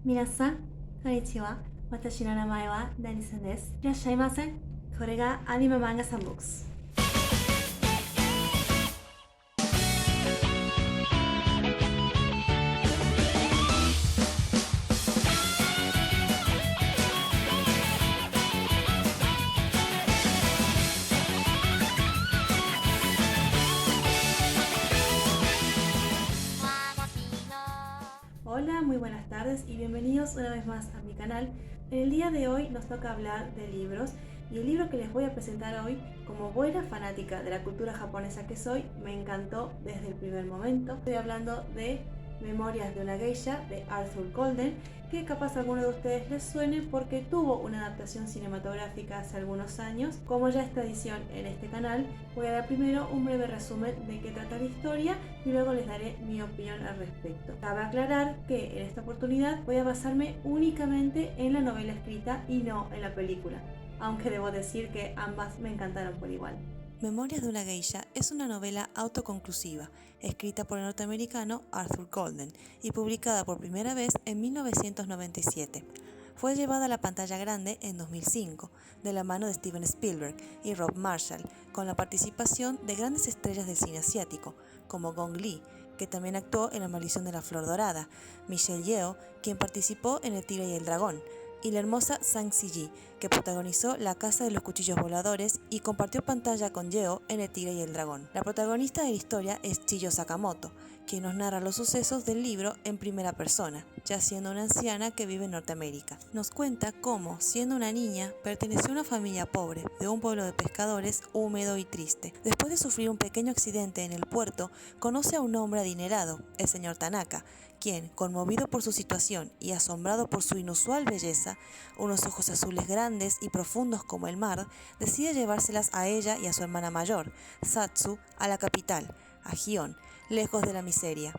皆さん、こんにちは。私の名前はダニさんです。いらっしゃいませ。これがアニメ漫画サンボックス。Hola, muy buenas tardes y bienvenidos una vez más a mi canal. En el día de hoy nos toca hablar de libros y el libro que les voy a presentar hoy, como buena fanática de la cultura japonesa que soy, me encantó desde el primer momento. Estoy hablando de Memorias de una Geisha de Arthur Golden, que capaz a alguno de ustedes les suene porque tuvo una adaptación cinematográfica hace algunos años. Como ya es tradición en este canal, voy a dar primero un breve resumen de qué trata la historia y luego les daré mi opinión al respecto. Cabe aclarar que en esta oportunidad voy a basarme únicamente en la novela escrita y no en la película, aunque debo decir que ambas me encantaron por igual. Memorias de una Geisha es una novela autoconclusiva, escrita por el norteamericano Arthur Golden y publicada por primera vez en 1997. Fue llevada a la pantalla grande en 2005, de la mano de Steven Spielberg y Rob Marshall, con la participación de grandes estrellas del cine asiático, como Gong Li, que también actuó en La maldición de la flor dorada, Michelle Yeoh, quien participó en El tigre y el dragón, y la hermosa Zhang Ziyi, que protagonizó La casa de los cuchillos voladores y compartió pantalla con Yeoh en El tigre y el dragón. La protagonista de la historia es Chiyo Sakamoto, quien nos narra los sucesos del libro en primera persona, ya siendo una anciana que vive en Norteamérica. Nos cuenta cómo, siendo una niña, perteneció a una familia pobre, de un pueblo de pescadores húmedo y triste. Después de sufrir un pequeño accidente en el puerto, conoce a un hombre adinerado, el señor Tanaka, quien, conmovido por su situación y asombrado por su inusual belleza, unos ojos azules grandes y profundos como el mar, decide llevárselas a ella y a su hermana mayor, Satsu, a la capital, a Gion, lejos de la miseria.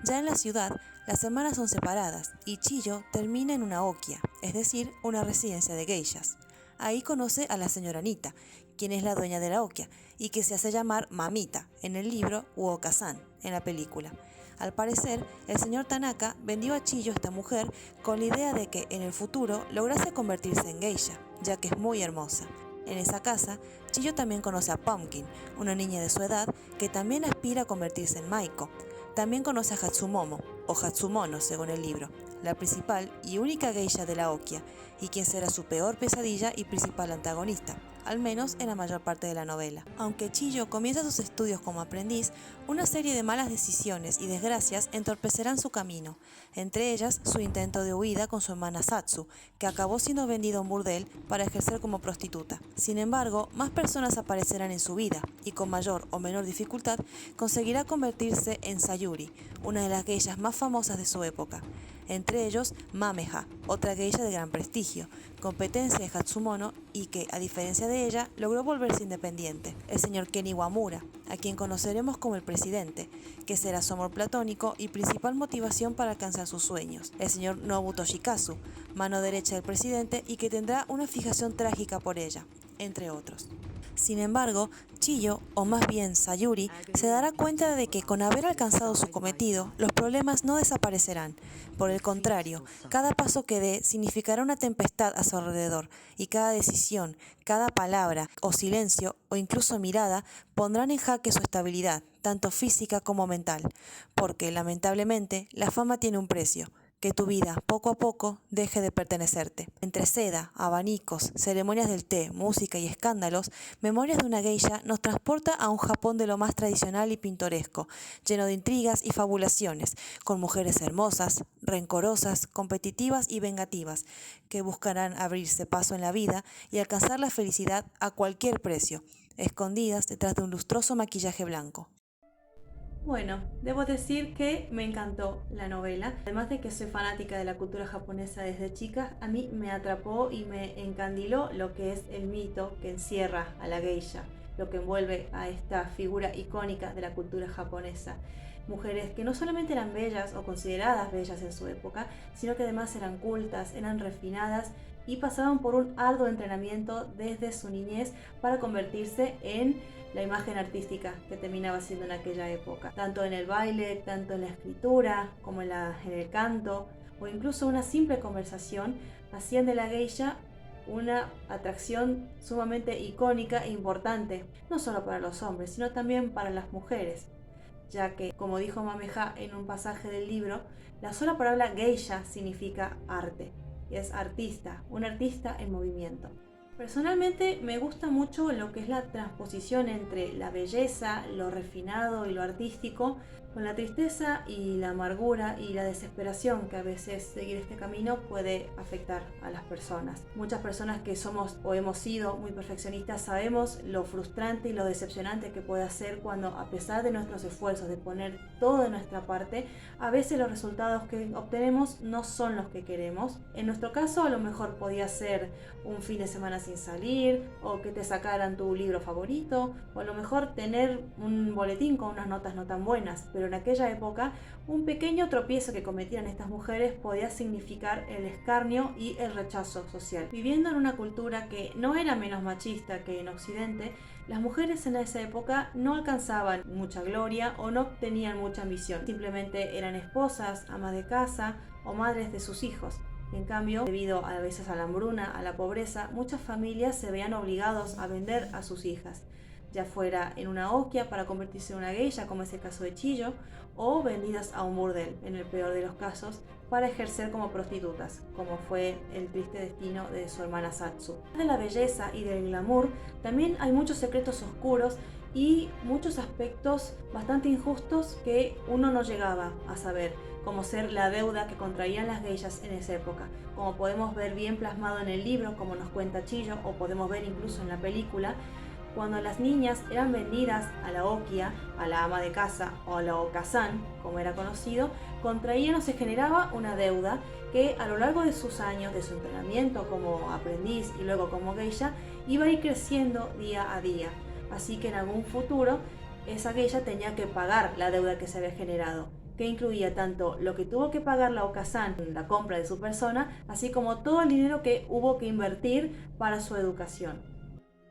Ya en la ciudad, las hermanas son separadas y Chiyo termina en una okia, es decir, una residencia de geishas. Ahí conoce a la señora Nita, quien es la dueña de la okia y que se hace llamar Mamita en el libro Uoka-san en la película. Al parecer, el señor Tanaka vendió a Chiyo a esta mujer con la idea de que en el futuro lograse convertirse en geisha, ya que es muy hermosa. En esa casa, Chiyo también conoce a Pumpkin, una niña de su edad que también aspira a convertirse en Maiko. También conoce a Hatsumomo, o Hatsumono según el libro, la principal y única geisha de la okia, y quien será su peor pesadilla y principal antagonista, al menos en la mayor parte de la novela. Aunque Chiyo comienza sus estudios como aprendiz, una serie de malas decisiones y desgracias entorpecerán su camino, entre ellas su intento de huida con su hermana Satsu, que acabó siendo vendida a un burdel para ejercer como prostituta. Sin embargo, más personas aparecerán en su vida, y con mayor o menor dificultad conseguirá convertirse en Sayuri, una de las geishas más famosas de su época. Entre ellos, Mameha, otra geisha de gran prestigio, competencia de Hatsumono y que, a diferencia de ella, logró volverse independiente. El señor Ken Iwamura, a quien conoceremos como el presidente, que será su amor platónico y principal motivación para alcanzar sus sueños. El señor Nobu Toshikazu, mano derecha del presidente y que tendrá una fijación trágica por ella, entre otros. Sin embargo, Chiyo, o más bien Sayuri, se dará cuenta de que con haber alcanzado su cometido, los problemas no desaparecerán. Por el contrario, cada paso que dé significará una tempestad a su alrededor, y cada decisión, cada palabra o silencio o incluso mirada pondrán en jaque su estabilidad, tanto física como mental, porque lamentablemente la fama tiene un precio. Que tu vida, poco a poco, deje de pertenecerte. Entre seda, abanicos, ceremonias del té, música y escándalos, Memorias de una Geisha nos transporta a un Japón de lo más tradicional y pintoresco, lleno de intrigas y fabulaciones, con mujeres hermosas, rencorosas, competitivas y vengativas, que buscarán abrirse paso en la vida y alcanzar la felicidad a cualquier precio, escondidas detrás de un lustroso maquillaje blanco. Bueno, debo decir que me encantó la novela. Además de que soy fanática de la cultura japonesa desde chica, a mí me atrapó y me encandiló lo que es el mito que encierra a la geisha, lo que envuelve a esta figura icónica de la cultura japonesa. Mujeres que no solamente eran bellas o consideradas bellas en su época, sino que además eran cultas, eran refinadas y pasaban por un arduo entrenamiento desde su niñez para convertirse en la imagen artística que terminaba siendo en aquella época, tanto en el baile, tanto en la escritura, como en el canto o incluso una simple conversación hacían de la geisha una atracción sumamente icónica e importante, no solo para los hombres, sino también para las mujeres, ya que, como dijo Mameja en un pasaje del libro, la sola palabra geisha significa arte, y es artista, un artista en movimiento. Personalmente me gusta mucho lo que es la transposición entre la belleza, lo refinado y lo artístico, con la tristeza y la amargura y la desesperación que a veces seguir este camino puede afectar a las personas. Muchas personas que somos o hemos sido muy perfeccionistas sabemos lo frustrante y lo decepcionante que puede ser cuando, a pesar de nuestros esfuerzos de poner todo de nuestra parte, a veces los resultados que obtenemos no son los que queremos. En nuestro caso a lo mejor podía ser un fin de semana sin salir, o que te sacaran tu libro favorito, o a lo mejor tener un boletín con unas notas no tan buenas, pero en aquella época un pequeño tropiezo que cometían estas mujeres podía significar el escarnio y el rechazo social. Viviendo en una cultura que no era menos machista que en Occidente, las mujeres en esa época no alcanzaban mucha gloria o no tenían mucha ambición, simplemente eran esposas, amas de casa o madres de sus hijos. En cambio, debido a veces a la hambruna, a la pobreza, muchas familias se veían obligados a vender a sus hijas, ya fuera en una hoquia para convertirse en una geisha, como es el caso de Chiyo, o vendidas a un burdel, en el peor de los casos, para ejercer como prostitutas, como fue el triste destino de su hermana Satsu. De la belleza y del glamour, también hay muchos secretos oscuros y muchos aspectos bastante injustos que uno no llegaba a saber, como ser la deuda que contraían las geishas en esa época, como podemos ver bien plasmado en el libro, como nos cuenta Chiyo, o podemos ver incluso en la película. Cuando las niñas eran vendidas a la okia, a la ama de casa o a la okazan, como era conocido, contraían o se generaba una deuda que a lo largo de sus años de su entrenamiento como aprendiz y luego como geisha iba a ir creciendo día a día. Así que en algún futuro esa geisha tenía que pagar la deuda que se había generado, que incluía tanto lo que tuvo que pagar la okazan en la compra de su persona, así como todo el dinero que hubo que invertir para su educación.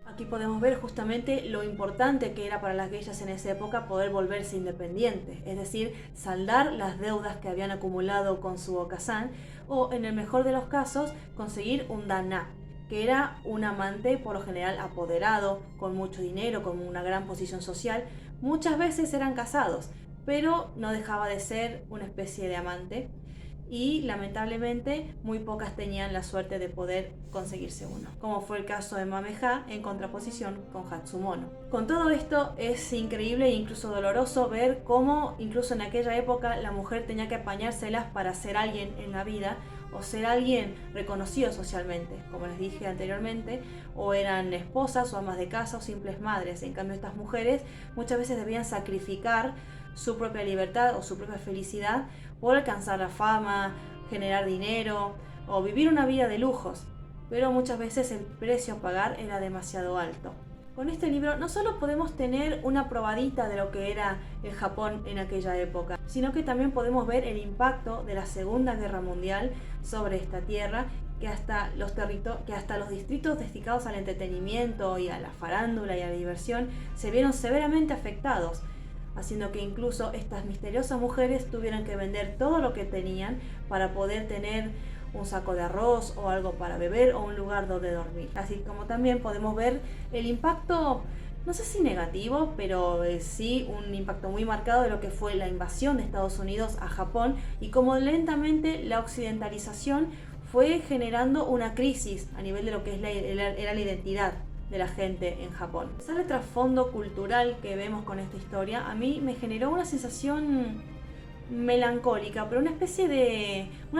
Aquí podemos ver justamente lo importante que era para las geishas en esa época poder volverse independientes, es decir, saldar las deudas que habían acumulado con su okazan, o en el mejor de los casos conseguir un daná, que era un amante por lo general apoderado, con mucho dinero, con una gran posición social. Muchas veces eran casados, pero no dejaba de ser una especie de amante, y lamentablemente muy pocas tenían la suerte de poder conseguirse uno, como fue el caso de Mameja en contraposición con Hatsumono. Con todo esto es increíble e incluso doloroso ver cómo incluso en aquella época la mujer tenía que apañárselas para ser alguien en la vida o ser alguien reconocido socialmente, como les dije anteriormente, o eran esposas o amas de casa o simples madres. En cambio estas mujeres muchas veces debían sacrificar su propia libertad o su propia felicidad por alcanzar la fama, generar dinero o vivir una vida de lujos, pero muchas veces el precio a pagar era demasiado alto. Con este libro no solo podemos tener una probadita de lo que era el Japón en aquella época, sino que también podemos ver el impacto de la Segunda Guerra Mundial sobre esta tierra, que hasta los distritos dedicados al entretenimiento y a la farándula y a la diversión se vieron severamente afectados, haciendo que incluso estas misteriosas mujeres tuvieran que vender todo lo que tenían para poder tener un saco de arroz o algo para beber o un lugar donde dormir. Así como también podemos ver el impacto, no sé si negativo, pero sí un impacto muy marcado de lo que fue la invasión de Estados Unidos a Japón y cómo lentamente la occidentalización fue generando una crisis a nivel de lo que era la identidad de la gente en Japón. El trasfondo cultural que vemos con esta historia a mí me generó una sensación melancólica, pero una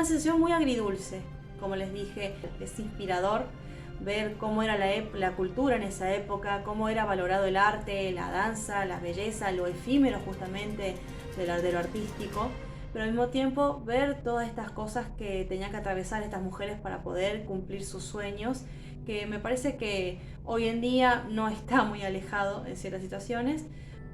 sensación muy agridulce. Como les dije, es inspirador ver cómo era la cultura en esa época, cómo era valorado el arte, la danza, la belleza, lo efímero justamente de lo artístico, pero al mismo tiempo ver todas estas cosas que tenían que atravesar estas mujeres para poder cumplir sus sueños, que me parece que hoy en día no está muy alejado en ciertas situaciones.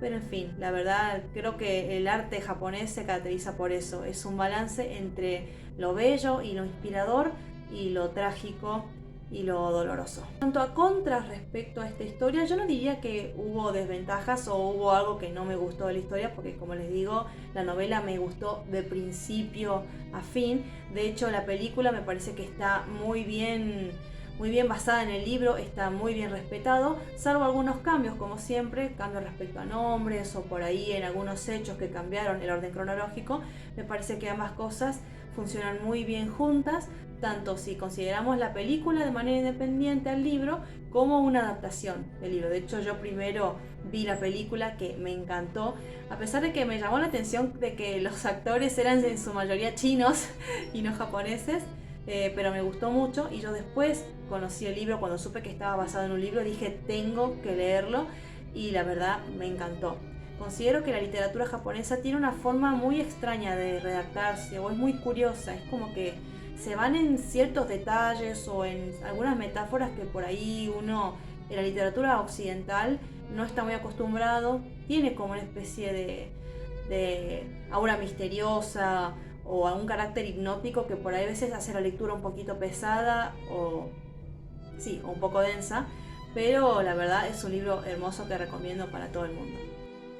Pero en fin, la verdad creo que el arte japonés se caracteriza por eso. Es un balance entre lo bello y lo inspirador y lo trágico y lo doloroso. En cuanto a contras respecto a esta historia, yo no diría que hubo desventajas o hubo algo que no me gustó de la historia, porque como les digo, la novela me gustó de principio a fin. De hecho, la película me parece que está muy bien basada en el libro, está muy bien respetado, salvo algunos cambios, como siempre, cambios respecto a nombres o por ahí en algunos hechos que cambiaron el orden cronológico. Me parece que ambas cosas funcionan muy bien juntas, tanto si consideramos la película de manera independiente al libro como una adaptación del libro. De hecho, yo primero vi la película, que me encantó, a pesar de que me llamó la atención de que los actores eran en su mayoría chinos y no japoneses, pero me gustó mucho, y yo después conocí el libro cuando supe que estaba basado en un libro, dije tengo que leerlo, y la verdad me encantó. Considero que la literatura japonesa tiene una forma muy extraña de redactarse, o es muy curiosa, es como que se van en ciertos detalles o en algunas metáforas que por ahí uno en la literatura occidental no está muy acostumbrado. Tiene como una especie de aura misteriosa o a un carácter hipnótico que por ahí a veces hace la lectura un poquito pesada o un poco densa, pero la verdad es un libro hermoso que recomiendo para todo el mundo.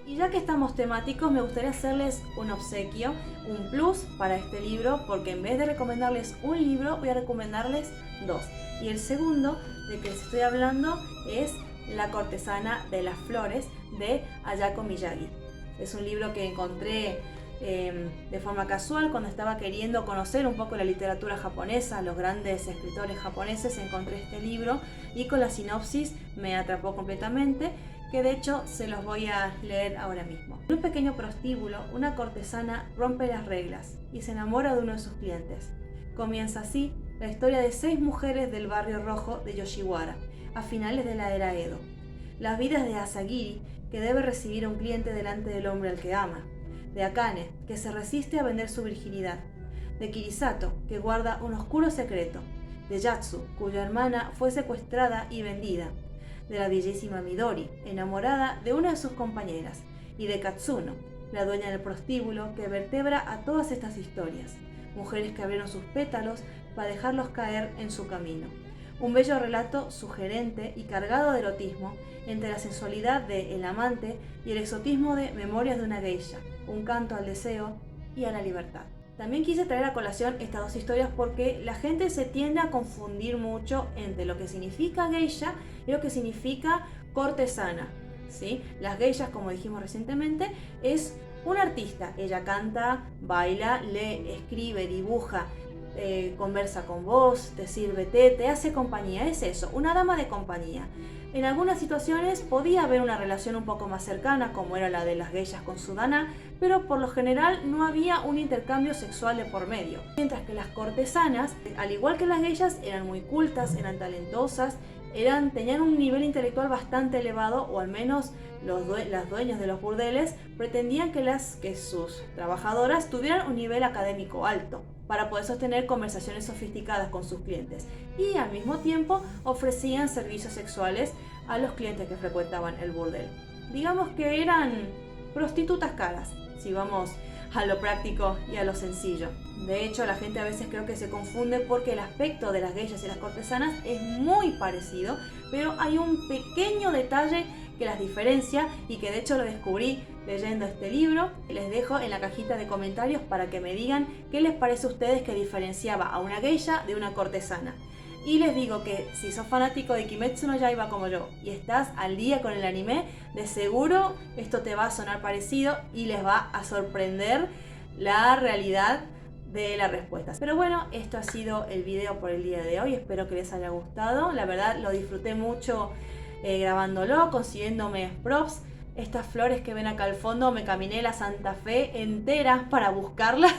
Y ya que estamos temáticos, me gustaría hacerles un obsequio, un plus para este libro, porque en vez de recomendarles un libro, voy a recomendarles dos. Y el segundo de que les estoy hablando es La cortesana de las flores, de Ayako Miyagi. Es un libro que encontré de forma casual cuando estaba queriendo conocer un poco la literatura japonesa, los grandes escritores japoneses. Encontré este libro y con la sinopsis me atrapó completamente, que de hecho se los voy a leer ahora mismo. En un pequeño prostíbulo, una cortesana rompe las reglas y se enamora de uno de sus clientes. Comienza así la historia de 6 mujeres del barrio rojo de Yoshiwara, a finales de la era Edo. Las vidas de Asagiri, que debe recibir a un cliente delante del hombre al que ama; de Akane, que se resiste a vender su virginidad; de Kirisato, que guarda un oscuro secreto; de Yatsu, cuya hermana fue secuestrada y vendida; de la bellísima Midori, enamorada de una de sus compañeras; y de Katsuno, la dueña del prostíbulo, que vertebra a todas estas historias, mujeres que abrieron sus pétalos para dejarlos caer en su camino. Un bello relato sugerente y cargado de erotismo, entre la sensualidad de El amante y el exotismo de Memorias de una geisha, un canto al deseo y a la libertad. También quise traer a colación estas dos historias porque la gente se tiende a confundir mucho entre lo que significa geisha y lo que significa cortesana, ¿sí? Las geishas, como dijimos recientemente, es un artista. Ella canta, baila, lee, escribe, dibuja, conversa con vos, te sirve té, te hace compañía. Es eso, una dama de compañía. En algunas situaciones podía haber una relación un poco más cercana, como era la de las geishas con su dana, pero por lo general no había un intercambio sexual de por medio. Mientras que las cortesanas, al igual que las geishas, eran muy cultas, eran talentosas, tenían un nivel intelectual bastante elevado, o al menos las dueñas de los burdeles pretendían que sus trabajadoras tuvieran un nivel académico alto para poder sostener conversaciones sofisticadas con sus clientes, y al mismo tiempo ofrecían servicios sexuales a los clientes que frecuentaban el burdel. Digamos que eran prostitutas caras, si vamos a lo práctico y a lo sencillo. De hecho, la gente a veces creo que se confunde porque el aspecto de las geishas y las cortesanas es muy parecido, pero hay un pequeño detalle que las diferencia y que de hecho lo descubrí leyendo este libro. Les dejo en la cajita de comentarios para que me digan qué les parece a ustedes que diferenciaba a una geisha de una cortesana. Y les digo que si sos fanático de Kimetsu no Yaiba como yo y estás al día con el anime, de seguro esto te va a sonar parecido y les va a sorprender la realidad de las respuestas. Pero bueno, esto ha sido el video por el día de hoy. Espero que les haya gustado. La verdad lo disfruté mucho grabándolo, consiguiéndome props. Estas flores que ven acá al fondo, me caminé la Santa Fe entera para buscarlas.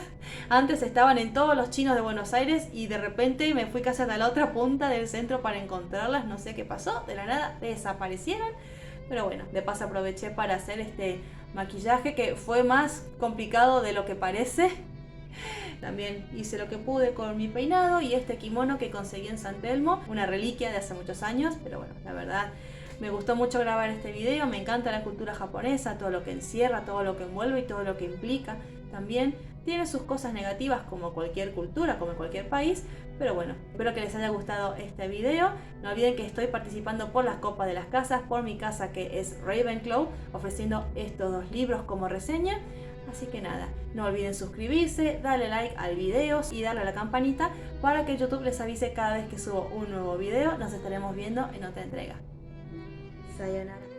Antes estaban en todos los chinos de Buenos Aires y de repente me fui casi hasta la otra punta del centro para encontrarlas. No sé qué pasó, de la nada desaparecieron. Pero bueno, de paso aproveché para hacer este maquillaje que fue más complicado de lo que parece. También hice lo que pude con mi peinado y este kimono que conseguí en San Telmo, una reliquia de hace muchos años, pero bueno, la verdad me gustó mucho grabar este video. Me encanta la cultura japonesa, todo lo que encierra, todo lo que envuelve y todo lo que implica también. Tiene sus cosas negativas como cualquier cultura, como en cualquier país, pero bueno, espero que les haya gustado este video. No olviden que estoy participando por las copas de las casas, por mi casa que es Ravenclaw, ofreciendo estos 2 libros como reseña. Así que nada, no olviden suscribirse, darle like al video y darle a la campanita para que YouTube les avise cada vez que subo un nuevo video. Nos estaremos viendo en otra entrega. Sayonara.